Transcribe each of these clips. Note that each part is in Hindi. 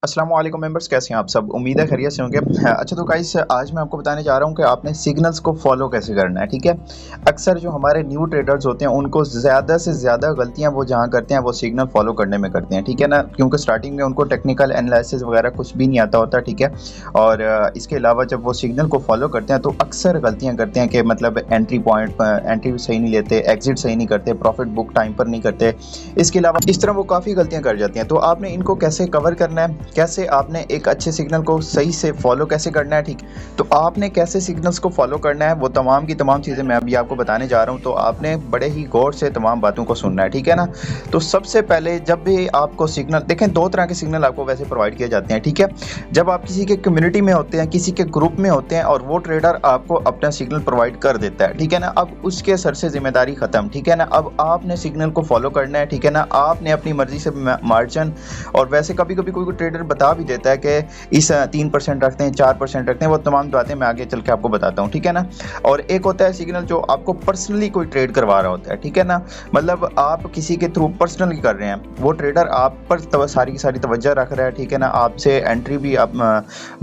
अस्सलाम वालेकुम मेंबर्स, कैसे हैं आप सब? उम्मीद है खैरियत से होंगे। अच्छा तो गाइस, आज मैं आपको बताने जा रहा हूँ कि आपने सिग्नल्स को फॉलो कैसे करना है, ठीक है? अक्सर जो हमारे न्यू ट्रेडर्स होते हैं उनको ज़्यादा से ज़्यादा गलतियाँ वो जहाँ करते हैं वो सिग्नल फॉलो करने में करते हैं, ठीक है ना? क्योंकि स्टार्टिंग में उनको टेक्निकल एनालिसिस वगैरह कुछ भी नहीं आता होता, ठीक है? और इसके अलावा जब वो सिग्नल को फॉलो करते हैं तो अक्सर गलतियाँ करते हैं कि मतलब एंट्री पॉइंट एंट्री सही नहीं लेते, एग्जिट सही नहीं करते, प्रॉफिट बुक टाइम पर नहीं करते। इसके अलावा इस तरह वो काफ़ी गलतियाँ कर जाती हैं। तो आपने इनको कैसे कवर करना है, कैसे आपने एक अच्छे सिग्नल को सही से फॉलो कैसे करना है, ठीक? तो आपने कैसे सिग्नल्स को फॉलो करना है वो तमाम की तमाम चीज़ें मैं अभी आपको बताने जा रहा हूँ। तो आपने बड़े ही गौर से तमाम बातों को सुनना है, ठीक है ना? तो सबसे पहले जब भी आपको सिग्नल देखें, दो तरह के सिग्नल आपको वैसे प्रोवाइड किए जाते हैं, ठीक है? जब आप किसी के कम्युनिटी में होते हैं, किसी के ग्रुप में होते हैं और वो ट्रेडर आपको अपना सिग्नल प्रोवाइड कर देता है, ठीक है ना? अब उसके सर से जिम्मेदारी खत्म, ठीक है ना? अब आपने सिग्नल को फॉलो करना है, ठीक है ना? आपने अपनी मर्जी से मार्जिन, और वैसे कभी कभी कोई ट्रेडर बता भी देता है कि इस 3% रखते हैं, 4% रखते हैं, वो तमाम बातें मैं आगे चल के आपको बताता हूँ, ठीक है ना? और एक होता है सिग्नल जो आपको पर्सनली कोई ट्रेड करवा रहा होता है, ठीक है ना? मतलब आप किसी के थ्रू पर्सनली कर रहे हैं, वो ट्रेडर आप पर सारी की सारी तवज्जो रख रहा है, ठीक है ना? आपसे एंट्री भी आप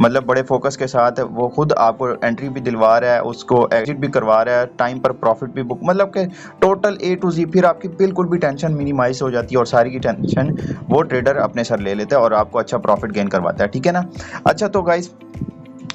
मतलब बड़े फोकस के साथ वो खुद आपको एंट्री भी दिलवा रहा है, उसको एग्जिट भी करवा रहा है, टाइम पर प्रॉफिट भी बुक, मतलब कि टोटल ए टू जी। फिर आपकी बिल्कुल भी टेंशन मिनिमाइज हो जाती है और सारी की टेंशन वो ट्रेडर अपने सर ले लेता है और आपको अच्छा प्रॉफिट गेन करवाता है, ठीक है ना? अच्छा तो गाइस,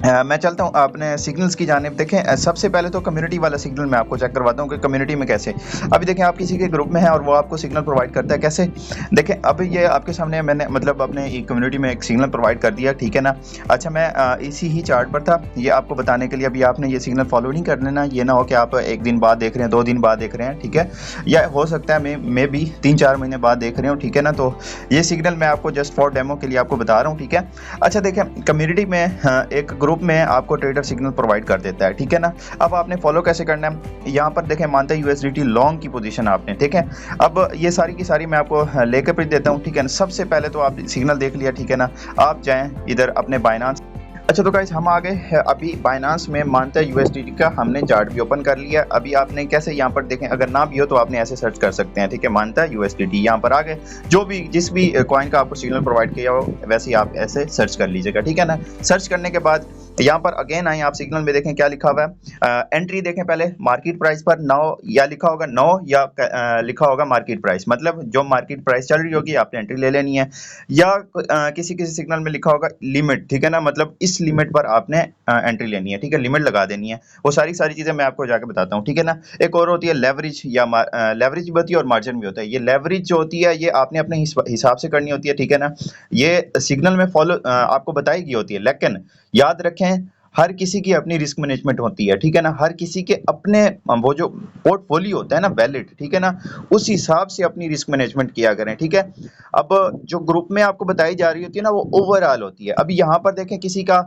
मैं चलता हूँ अपने सिग्नल्स की जानिब। देखें, सबसे पहले तो कम्युनिटी वाला सिग्नल मैं आपको चेक करवाता हूँ कि कम्युनिटी में कैसे। अभी देखें, आप किसी के ग्रुप में हैं और वो आपको सिग्नल प्रोवाइड करता है, कैसे? देखें, अभी ये आपके सामने मैंने मतलब अपने कम्युनिटी में एक सिग्नल प्रोवाइड कर दिया, ठीक है ना? अच्छा, मैं इसी ही चार्ट पर था ये आपको बताने के लिए। अभी आपने ये सिग्नल फॉलो नहीं कर लेना, ये ना हो कि आप एक दिन बाद देख रहे हैं, 2 दिन बाद देख रहे हैं, ठीक है? या हो सकता है मैं भी 3-4 महीने बाद देख रहे हो, ठीक है ना? तो ये सिग्नल मैं आपको जस्ट फॉर डेमो के लिए आपको बता रहा हूँ, ठीक है? अच्छा देखें, कम्युनिटी में एक ग्रुप में आपको ट्रेडर सिग्नल प्रोवाइड कर देता है, ठीक है ना? अब आपने फॉलो कैसे करना है, यहाँ पर देखें, मानते यूएसडीटी लॉन्ग की पोजीशन आपने, ठीक है? अब ये सारी की सारी मैं आपको लेकर भी देता हूँ, ठीक है ना? सबसे पहले तो आप सिग्नल देख लिया, ठीक है ना? आप जाएं इधर अपने बाइनांस। अच्छा तो गाइस, हम आ गए अभी बाइनांस में, मानता है यूएसडीटी का हमने चार्ट भी ओपन कर लिया। अभी आपने कैसे यहाँ पर देखें, अगर ना भी हो तो आपने ऐसे सर्च कर सकते हैं, ठीक है? मानता है यूएसडीटी, यहाँ पर आ गए। जो भी जिस भी कॉइन का आपको सिग्नल प्रोवाइड किया हो वैसे ही आप ऐसे सर्च कर लीजिएगा, ठीक है ना? सर्च करने के बाद यहाँ पर अगेन आए, आप सिग्नल में देखें क्या लिखा हुआ है। एंट्री देखें पहले, मार्केट प्राइस पर 9 या लिखा होगा 9 या लिखा होगा मार्केट प्राइस, मतलब जो मार्केट प्राइस चल रही होगी आपने एंट्री ले लेनी है। या किसी किसी सिग्नल में लिखा होगा लिमिट, ठीक है ना? मतलब इस लिमिट पर आपने एंट्री लेनी है, ठीक है? लिमिट लगा देनी है। वो सारी सारी चीजें मैं आपको जाके बताता हूँ, ठीक है ना? एक और होती है लेवरेज, या लेवरेज भी होती है और मार्जिन भी होता है। ये लेवरेज जो होती है ये आपने अपने हिसाब से करनी होती है, ठीक है ना? ये सिग्नल में फॉलो आपको बताई गई होती है, लेकिन याद रखें, हर किसी की अपनी रिस्क मैनेजमेंट होती है, ठीक है ना? हर किसी के अपने वो जो पोर्टफोलियो होता है ना, वैलिड, ठीक है ना? उस हिसाब से अपनी रिस्क मैनेजमेंट किया करें, ठीक है? अब जो ग्रुप में आपको बताई जा रही होती है ना, वो ओवरऑल होती है। अभी यहाँ पर देखें, किसी का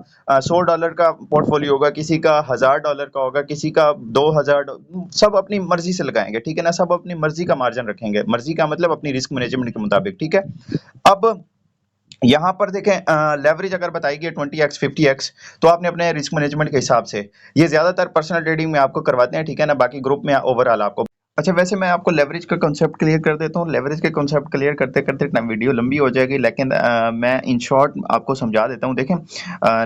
$100 का पोर्टफोलियो होगा, किसी का $1000 का होगा, किसी का 2000, सब अपनी मर्जी से लगाएंगे, ठीक है ना? सब अपनी मर्जी का मार्जिन रखेंगे, मर्जी का मतलब अपनी रिस्क मैनेजमेंट के मुताबिक, ठीक है? अब यहाँ पर देखें, लेवरेज अगर बताई गई 20x 50x, तो आपने अपने रिस्क मैनेजमेंट के हिसाब से, ये ज्यादातर पर्सनल ट्रेडिंग में आपको करवाते हैं, ठीक है ना? बाकी ग्रुप में ओवरऑल आपको। अच्छा, वैसे मैं आपको लेवरेज का कॉन्सेप्ट क्लियर कर देता हूँ। लेवरेज के कॉन्सेप्ट क्लियर करते करते ना वीडियो लंबी हो जाएगी, लेकिन मैं इन शॉर्ट आपको समझा देता हूँ। देखें,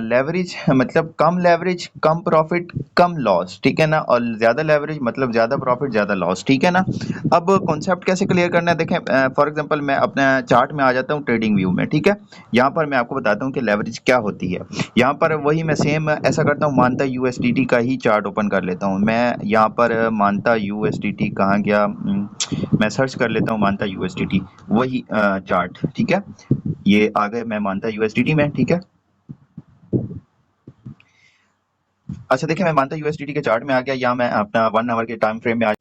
लेवरेज मतलब कम लेवरेज कम प्रॉफिट कम लॉस, ठीक है ना? और ज्यादा लेवरेज मतलब ज्यादा प्रॉफिट ज्यादा लॉस, ठीक है ना? अब कॉन्सेप्ट कैसे क्लियर करना है, देखें, फॉर एग्जांपल मैं अपने चार्ट में आ जाता हूँ, ट्रेडिंग व्यू में, ठीक है? यहाँ पर मैं आपको बताता हूँ कि लेवरेज क्या होती है। यहाँ पर वही मैं सेम ऐसा करता हूँ, मानता यूएसडीटी का ही चार्ट ओपन कर लेता हूँ मैं। यहाँ पर मानता यूएसडीटी कहाँ गया, मैं सर्च कर लेता हूँ मानता यूएसडीटी, वही चार्ट, ठीक है? ये आ गए, मैं मानता यूएसडीटी में, ठीक है? अच्छा देखिए, मैं मानता यूएसडीटी के चार्ट में आ गया, या मैं अपना 1 आवर के टाइम फ्रेम में आ।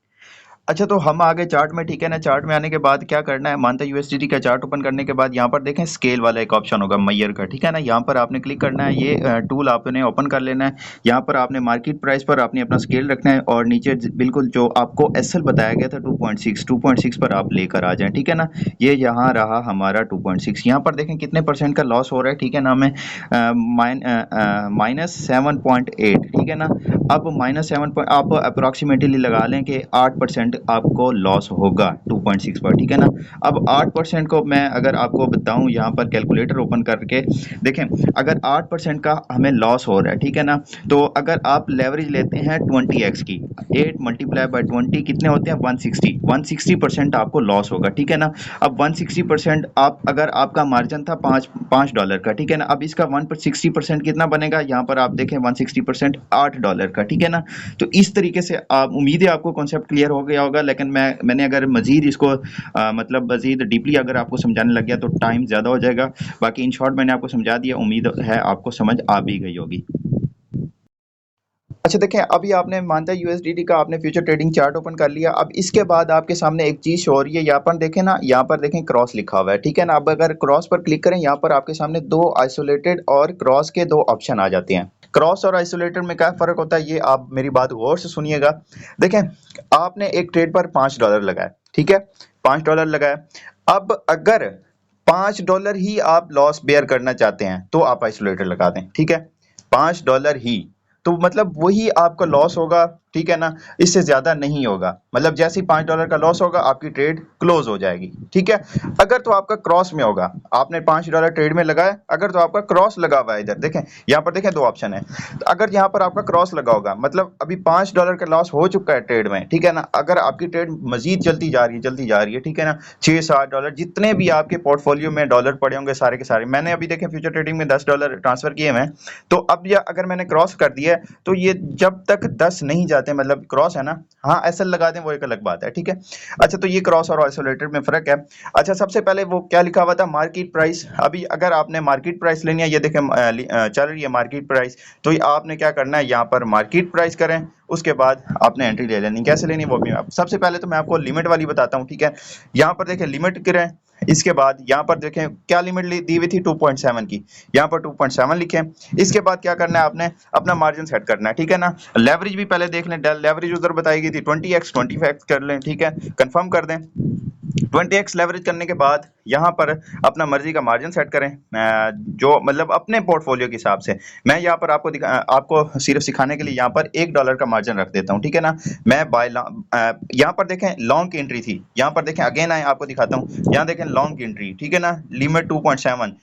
अच्छा तो हम आ गए चार्ट में, ठीक है ना? चार्ट में आने के बाद क्या करना है, मानता यूएसडीटी का चार्ट ओपन करने के बाद यहाँ पर देखें स्केल वाला एक ऑप्शन होगा मैयर का, ठीक है ना? यहाँ पर आपने क्लिक करना है, ये टूल आपने ओपन कर लेना है। यहाँ पर आपने मार्केट प्राइस पर आपने अपना स्केल रखना है और नीचे बिल्कुल जो आपको एसएल बताया गया था 2.6 पर आप लेकर आ जाए, ठीक है ना? ये यहाँ रहा हमारा 2.6। यहाँ पर देखें कितने परसेंट का लॉस हो रहा है, ठीक है ना? हमें -7.8, ठीक है ना? अब -7 आप अप्रोक्सीमेटली लगा लें कि 8% आपको लॉस होगा 2.6 पर, ठीक है ना। अब 8% को मैं अगर आपको बताऊं यहाँ पर कैलकुलेटर ओपन करके देखें, अगर 8% का हमें लॉस हो रहा है, ठीक है ना, तो अगर आप लेवरेज लेते हैं 20x की, 8 मल्टीप्लाई बाय 20 कितने होते हैं 160% आपको लॉस होगा, ठीक है ना। अब 160% आप अगर आपका मार्जिन था $5 का, ठीक है ना, अब इसका 160% कितना बनेगा, यहाँ पर आप देखें 160% $8 का, ठीक है ना। तो इस तरीके से आप, उम्मीद है आपको कॉन्सेप्ट क्लियर हो गया होगा, लेकिन मैंने अगर मजीद इसको मतलब मजीद डीपली अगर आपको समझाने लग गया तो टाइम ज़्यादा हो जाएगा। बाकी इन शॉर्ट मैंने आपको समझा दिया, उम्मीद है आपको समझ आ भी गई होगी। अच्छा देखें, अभी आपने मानता है यूएसडीटी का आपने फ्यूचर ट्रेडिंग चार्ट ओपन कर लिया। अब इसके बाद आपके सामने एक चीज शो हो रही है, यहाँ पर देखें ना, यहाँ पर देखें क्रॉस लिखा हुआ है, ठीक है ना। अब अगर क्रॉस पर क्लिक करें, यहाँ पर आपके सामने दो आइसोलेटेड और क्रॉस के दो ऑप्शन आ जाते हैं। क्रॉस और आइसोलेटेड में क्या फर्क होता है, ये आप मेरी बात गौर से सुनिएगा। देखें, आपने एक ट्रेड पर $5 लगाया, ठीक है, $5 लगाया। अब अगर $5 ही आप लॉस बेयर करना चाहते हैं तो आप आइसोलेटेड लगा दें, ठीक है, $5 ही, तो मतलब वही आपका लॉस होगा, ठीक है ना, इससे ज्यादा नहीं होगा। मतलब जैसे ही $5 का लॉस होगा आपकी ट्रेड क्लोज हो जाएगी, ठीक है। अगर तो आपका क्रॉस में होगा, आपने $5 ट्रेड में लगाया, अगर तो आपका क्रॉस लगा हुआ है, इधर देखें, यहाँ पर देखें दो ऑप्शन है, तो अगर यहाँ पर आपका क्रॉस लगा होगा मतलब अभी $5 का लॉस हो चुका है ट्रेड में, ठीक है ना। अगर आपकी ट्रेड मजीद चलती जा रही है, चलती जा रही है, ठीक है ना, $6-7 जितने भी आपके पोर्टफोलियो में डॉलर पड़े होंगे सारे के सारे, मैंने अभी देखें फ्यूचर ट्रेडिंग में $10 ट्रांसफर किए हैं, तो अब यह अगर मैंने क्रॉस कर दिया है तो ये जब तक 10 नहीं जाते, मतलब क्रॉस है ना, हाँ एसएल लगा दें वो एक अलग बात है, ठीक है। अच्छा, तो ये क्रॉस और आइसोलेटेड में फर्क है। अच्छा, सबसे पहले वो क्या लिखा हुआ था, मार्केट प्राइस। अभी अगर आपने मार्केट प्राइस लेनी है, ये देखें चल रही है मार्केट प्राइस, तो ये आपने क्या करना है, यहाँ पर मार्केट प्राइस करें, उसके बाद आपने एंट्री ले लेनी। कैसे लेनी वो भी आप, सबसे पहले तो मैं आपको लिमिट वाली बताता हूँ, ठीक है। यहाँ पर देखें लिमिट करें, इसके बाद यहाँ पर देखें क्या लिमिट दी हुई थी 2.7 की, यहाँ पर 2.7 लिखें। इसके बाद क्या करना है, आपने अपना मार्जिन सेट करना है, ठीक है ना। लेवरेज भी पहले देख लें, लेवरेज उधर बताई गई थी 20x 25x कर लें, ठीक है, कंफर्म कर दें। 20x लेवरेज करने के बाद यहाँ पर अपना मर्जी का मार्जिन सेट करें, जो मतलब अपने पोर्टफोलियो के हिसाब से। मैं यहाँ पर आपको सिर्फ सिखाने के लिए यहाँ पर $1 का मार्जिन रख देता हूँ, ठीक है ना। मैं यहाँ पर देखें लॉन्ग की एंट्री थी, यहाँ पर देखें अगेन आए आपको दिखाता हूँ, यहाँ देखें लॉन्ग की एंट्री, ठीक है ना, लिमिट 2.7,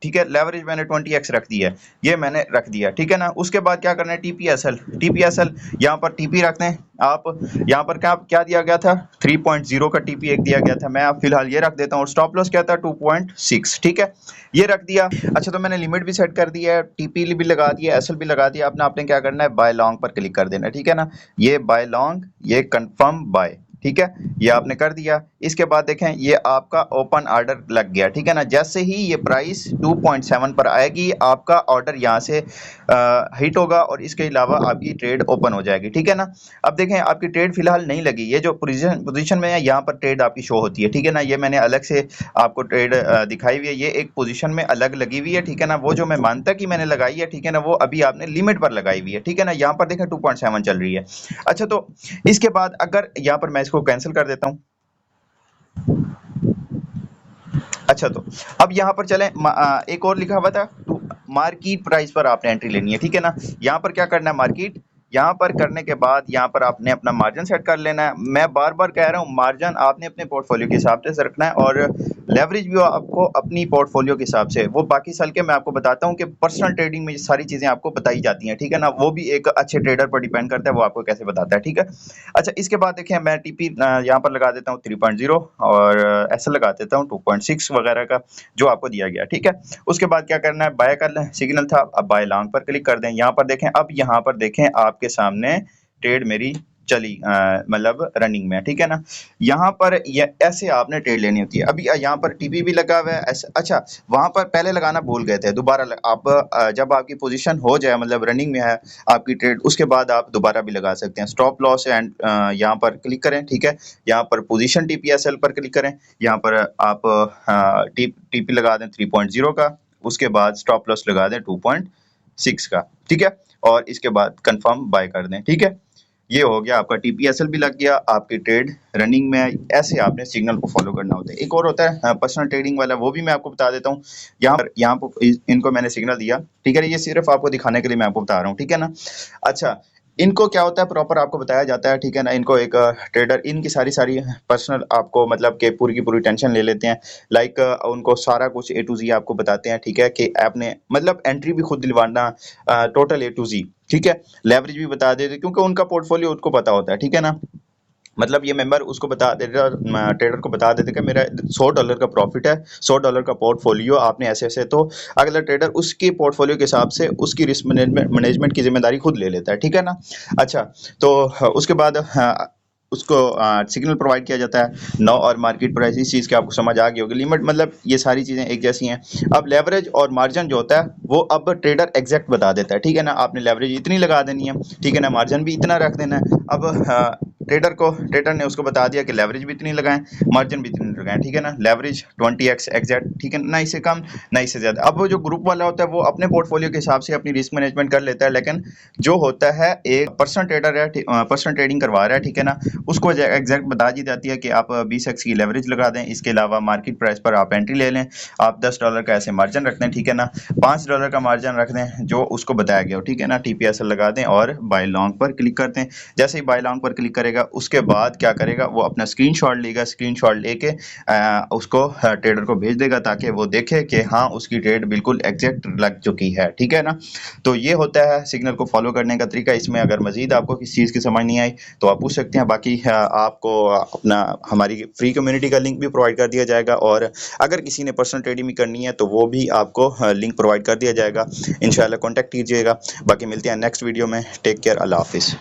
ठीक है, लेवरेज मैंने 20x रख दिया है, ये मैंने रख दिया, ठीक है ना। उसके बाद क्या करना है, टीपीएसएल यहाँ पर टीपी रखते हैं आप, यहाँ पर क्या क्या दिया गया था, 3.0 का टीपी एक दिया गया था, मैं आप फिलहाल ये रख देता हूँ। और स्टॉप लॉस क्या था 2.6, ठीक है, ये रख दिया। अच्छा, तो मैंने लिमिट भी सेट कर दी है, टीपी भी लगा दिया, एसएल भी लगा दिया, अपना आपने क्या करना है, बाय लॉन्ग पर क्लिक कर देना, ठीक है ना। ये बाय लॉन्ग, ये कंफर्म बाय, ठीक है, ये आपने कर दिया। इसके बाद देखें ये आपका ओपन ऑर्डर लग गया, ठीक है ना। जैसे ही ये प्राइस 2.7 पर आएगी आपका ऑर्डर यहाँ से हिट होगा और इसके अलावा आपकी ट्रेड ओपन हो जाएगी, ठीक है ना। अब देखें आपकी ट्रेड फिलहाल नहीं लगी, ये जो पोजीशन में है यहाँ पर ट्रेड आपकी शो होती है, ठीक है ना। ये मैंने अलग से आपको ट्रेड दिखाई हुई है, ये एक पोजीशन में अलग लगी हुई है, ठीक है ना। वो जो मैं मानता कि मैंने लगाई है, ठीक है ना, वो अभी आपने लिमिट पर लगाई हुई है, ठीक है ना। यहाँ पर देखें 2.7 चल रही है। अच्छा, तो इसके बाद अगर यहाँ पर मैं इसको कैंसिल कर देता हूँ। अच्छा, तो अब यहाँ पर चलें, एक और लिखा हुआ था मार्केट प्राइस पर आपने एंट्री लेनी है, ठीक है ना। यहाँ पर क्या करना है, मार्केट, यहाँ पर करने के बाद यहाँ पर आपने अपना मार्जिन सेट कर लेना है। मैं बार बार कह रहा हूँ, मार्जिन आपने अपने पोर्टफोलियो के हिसाब से रखना है और लेवरेज भी आपको अपनी पोर्टफोलियो के हिसाब से। वो बाकी साल के मैं आपको बताता हूँ कि पर्सनल ट्रेडिंग में ये सारी चीज़ें आपको बताई जाती हैं, ठीक है ना। वो भी एक अच्छे ट्रेडर पर डिपेंड करता है, वो आपको कैसे बताता है, ठीक है। अच्छा, इसके बाद देखें मैं टीपी यहाँ पर लगा देता हूँ 3.0 और ऐसा लगा देता हूँ 2.6 वगैरह का जो आपको दिया गया, ठीक है। उसके बाद क्या करना है, बाय कर लें, सिग्नल था, अब बाय लॉन्ग पर क्लिक कर दें। यहाँ पर देखें, अब यहाँ पर देखें आपके सामने ट्रेड मेरी चली, मतलब रनिंग में, ठीक है ना। यहाँ पर ये ऐसे आपने ट्रेड लेनी होती है। अभी यहाँ पर टीपी भी लगा हुआ है ऐसे। अच्छा, वहां पर पहले लगाना भूल गए थे, दोबारा आप जब आपकी पोजीशन हो जाए, मतलब रनिंग में है आपकी ट्रेड, उसके बाद आप दोबारा भी लगा सकते हैं। स्टॉप लॉस एंड यहाँ पर क्लिक करें, ठीक है। यहाँ पर पोजीशन टीपीएसएल पर क्लिक करें, यहाँ पर आप टीपी लगा दें 3.0 का, उसके बाद स्टॉप लॉस लगा दें 2.6 का, ठीक है, और इसके बाद कंफर्म बाय कर दें, ठीक है। ये हो गया आपका टीपीएसएल भी लग गया, आपकी ट्रेड रनिंग में। ऐसे आपने सिग्नल को फॉलो करना होता है। एक और होता है पर्सनल ट्रेडिंग वाला, वो भी मैं आपको बता देता हूँ। यहाँ पर इनको मैंने सिग्नल दिया, ठीक है, ये सिर्फ आपको दिखाने के लिए मैं आपको बता रहा हूँ, ठीक है ना। अच्छा, इनको क्या होता है प्रॉपर आपको बताया जाता है, ठीक है ना। इनको एक ट्रेडर इनकी सारी सारी पर्सनल आपको मतलब कि पूरी की पूरी टेंशन ले लेते हैं। लाइक उनको सारा कुछ ए टू जी आपको बताते हैं, ठीक है, कि आपने मतलब एंट्री भी खुद दिलवाना, टोटल ए टू जी, ठीक है। लेवरेज भी बता देते क्योंकि उनका पोर्टफोलियो उनको पता होता है, ठीक है ना। मतलब ये मेंबर उसको बता देगा, ट्रेडर को बता देते कि मेरा $100 का प्रॉफिट है, $100 का पोर्टफोलियो आपने ऐसे ऐसे, तो अगला ट्रेडर उसके पोर्टफोलियो के हिसाब से उसकी रिस्क मैनेजमेंट मैनेजमेंट की जिम्मेदारी खुद ले लेता है, ठीक है ना। अच्छा, तो उसके बाद उसको सिग्नल प्रोवाइड किया जाता है, नो और मार्केट प्राइस, इस चीज़ की आपको समझ आ गई होगी। लिमिट मतलब ये सारी चीज़ें एक जैसी हैं। अब लेवरेज और मार्जिन जो होता है वो अब ट्रेडर एग्जैक्ट बता देता है, ठीक है ना। आपने लेवरेज इतनी लगा देनी है, ठीक है ना, मार्जिन भी इतना रख देना है। अब ट्रेडर ने उसको बता दिया कि लेवरेज भी इतनी लगाएं, मार्जिन भी इतनी लगाएं, ठीक है ना। लेवरेज 20x एग्जैक्ट, ठीक है ना, इससे कम ना इससे ज्यादा। अब वो जो ग्रुप वाला होता है वो अपने पोर्टफोलियो के हिसाब से अपनी रिस्क मैनेजमेंट कर लेता है, लेकिन जो होता है एक पर्सनल ट्रेडर है, पर्सनल ट्रेडिंग करवा रहा है, ठीक है ना, उसको एग्जैक्ट बता दी जाती है कि आप 20x की लेवरेज लगा दें, इसके अलावा मार्केट प्राइस पर आप एंट्री ले लें, आप $10 का ऐसे मार्जिन रख दें, ठीक है ना, $5 का मार्जिन रख दें जो उसको बताया गया हो, ठीक है ना, TPSL लगा दें और बाय लॉन्ग पर क्लिक कर दें। जैसे ही बाय लॉन्ग पर क्लिक करेगा उसके बाद क्या करेगा, वो अपना स्क्रीनशॉट लेगा, स्क्रीनशॉट लेके उसको ट्रेडर को भेज देगा ताकि वो देखे कि हाँ उसकी ट्रेड बिल्कुल एग्जैक्ट लग चुकी है, ठीक है ना। तो ये होता है सिग्नल को फॉलो करने का तरीका। इसमें अगर मजीद आपको किसी चीज़ की समझ नहीं आई तो आप पूछ सकते हैं। बाकी आपको अपना हमारी फ्री कम्युनिटी का लिंक भी प्रोवाइड कर दिया जाएगा, और अगर किसी ने पर्सनल ट्रेडिंग भी करनी है तो वो भी आपको लिंक प्रोवाइड कर दिया जाएगा। इंशाल्लाह कॉन्टैक्ट कीजिएगा। बाकी मिलते हैं नेक्स्ट वीडियो में। टेक केयर, अल्लाह हाफिज़।